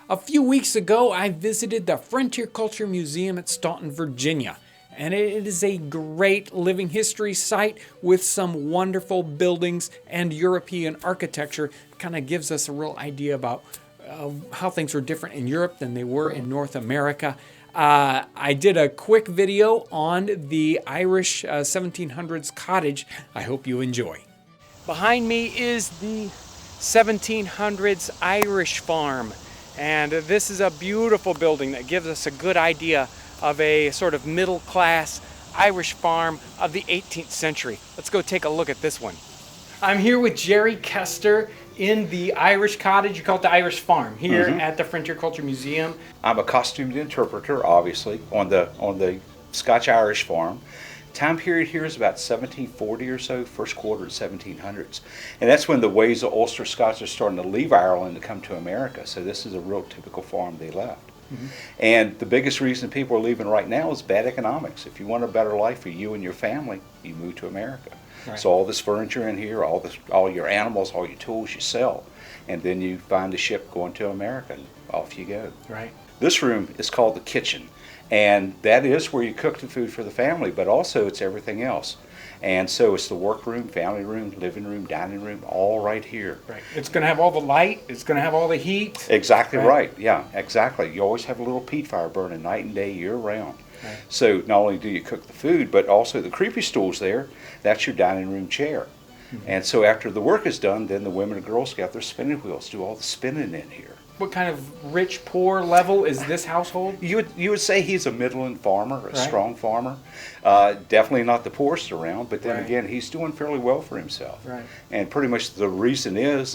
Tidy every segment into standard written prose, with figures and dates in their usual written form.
A few weeks ago, I visited the Frontier Culture Museum at Staunton, Virginia, and it is a great living history site with some wonderful buildings and European architecture. Kind of gives us a real idea about how things were different in Europe than they were in North America. I did a quick video on the Irish 1700s cottage. I hope you enjoy. Behind me is the 1700s Irish farm. And this is a beautiful building that gives us a good idea of a sort of middle-class Irish farm of the 18th century. Let's go take a look at this one. I'm here with Jerry Kester in the Irish cottage. You call it the Irish farm here at the Frontier Culture Museum. I'm a costumed interpreter, obviously, on the Scotch-Irish farm. Time period here is about 1740 or so, first quarter of 1700s. And that's when the ways of Ulster Scots are starting to leave Ireland to come to America. So this is a real typical farm they left. And the biggest reason people are leaving right now is bad economics. If you want a better life for you and your family, you move to America. Right. So all this furniture in here, all your animals, all your tools you sell. And then you find a ship going to America and off you go. Right. This room is called the kitchen. And that is where you cook the food for the family, but also it's everything else. And so it's the workroom, family room, living room, dining room, all right here. Right. It's going to have all the light. It's going to have all the heat. Exactly right. Yeah, exactly. You always have a little peat fire burning night and day, year round. Right. So not only do you cook the food, but also the creepy stool's there. That's your dining room chair. And so after the work is done, then the women and girls get their spinning wheels, do all the spinning in here. What kind of rich, poor level is this household? You would say he's a Midland farmer, a strong farmer. Definitely not the poorest around, but then again, he's doing fairly well for himself. Right. And pretty much the reason is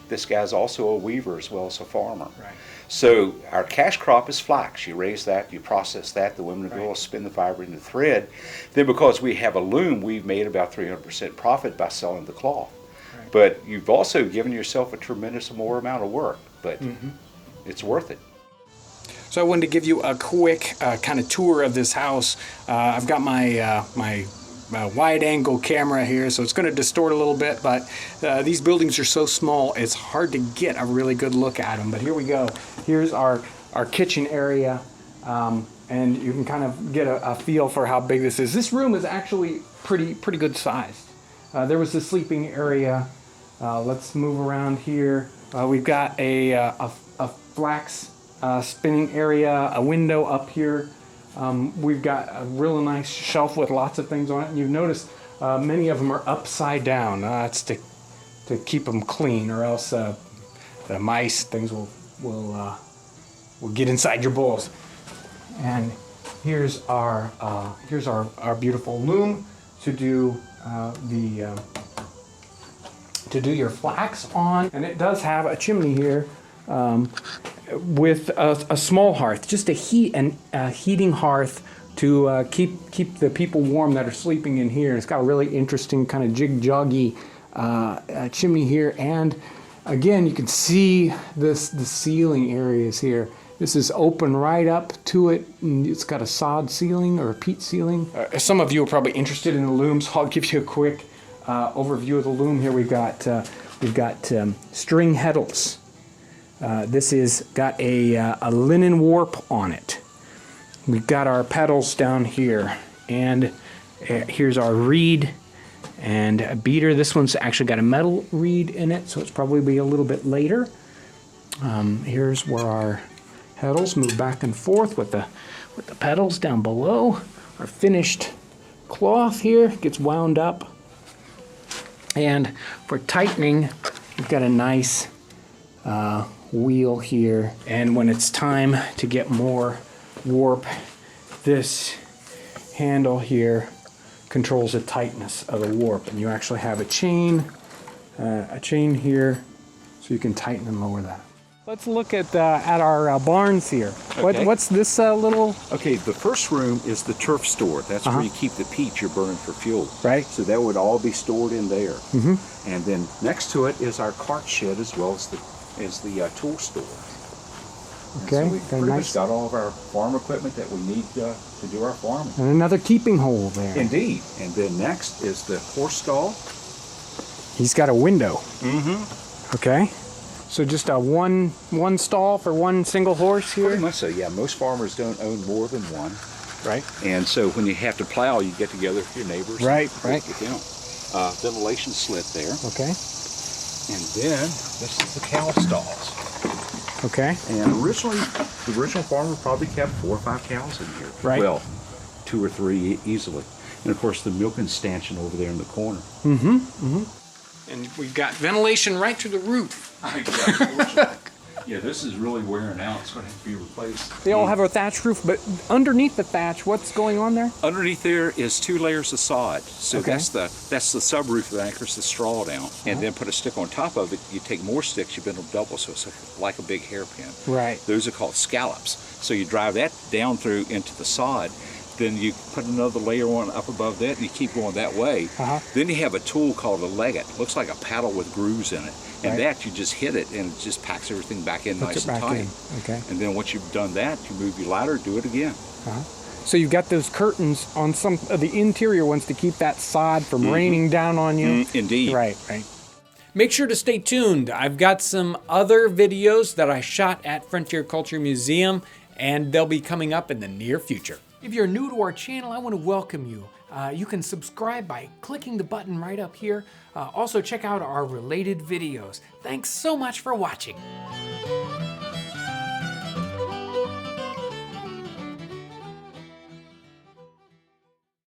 this guy's also a weaver as well as a farmer. Right. So our cash crop is flax. You raise that, you process that, the women and girls spin the fiber into thread. Then because we have a loom, we've made about 300% profit by selling the cloth. Right. But you've also given yourself a tremendous more amount of work. But it's worth it. So I wanted to give you a quick kind of tour of this house. I've got my wide-angle camera here, so it's going to distort a little bit, but these buildings are so small, it's hard to get a really good look at them. But here we go. Here's our kitchen area, and you can kind of get a feel for how big this is. This room is actually pretty good sized. There was the sleeping area. Let's move around here. We've got a flax spinning area, a window up here. We've got a really nice shelf with lots of things on it. And you've noticed many of them are upside down. That's to keep them clean, or else the mice, things will get inside your bowls. And here's our beautiful loom to do your flax on. And it does have a chimney here with a small hearth, just a heating hearth to keep the people warm that are sleeping in here. It's got a really interesting kind of jig-joggy chimney here. And again, you can see the ceiling areas here. This is open right up to it. And it's got a sod ceiling or a peat ceiling. Some of you are probably interested in the looms. I'll give you a quick overview of the loom here. We've got string heddles. This is got a linen warp on it. We've got our pedals down here, and here's our reed and a beater. This one's actually got a metal reed in it, so it's probably a little bit later. Here's where our heddles move back and forth with the pedals down below. Our finished cloth here gets wound up. And for tightening, we've got a nice wheel here. And when it's time to get more warp, this handle here controls the tightness of the warp. And you actually have a chain here, so you can tighten and lower that. Let's look at our barns here. Okay. What's this little? Okay, the first room is the turf store. That's where you keep the peat you're burning for fuel. Right. So that would all be stored in there. And then next to it is our cart shed as well as the tool store. Okay. And so we've pretty much got all of our farm equipment that we need to do our farming. And another keeping hole there. Indeed. And then next is the horse stall. He's got a window. Okay. So just a one stall for one single horse here? Pretty much so, yeah. Most farmers don't own more than one. Right. And so when you have to plow, you get together with your neighbors. Right. You know, ventilation slit there. Okay. And then this is the cow stalls. Okay. And originally, the original farmer probably kept 4 or 5 cows in here. Right. Well, 2 or 3 easily. And of course, the milking stanchion over there in the corner. And we've got ventilation right to the roof. Yeah, this is really wearing out. It's going to have to be replaced. They all have a thatch roof, but underneath the thatch, what's going on there? Underneath there is 2 layers of sod. So Okay. that's the subroof that anchors the straw down. And then put a stick on top of it. You take more sticks, you bend them double, so it's like a big hairpin. Right. Those are called scallops. So you drive that down through into the sod. Then you put another layer on up above that, and you keep going that way. Then you have a tool called a legget. Looks like a paddle with grooves in it. And that, you just hit it, and it just packs everything back in nice and tight. Okay. And then once you've done that, you move your ladder, do it again. So you've got those curtains on some of the interior ones to keep that sod from raining down on you. Indeed. Right. Make sure to stay tuned. I've got some other videos that I shot at Frontier Culture Museum, and they'll be coming up in the near future. If you're new to our channel, I want to welcome you. You can subscribe by clicking the button right up here. Also check out our related videos. Thanks so much for watching.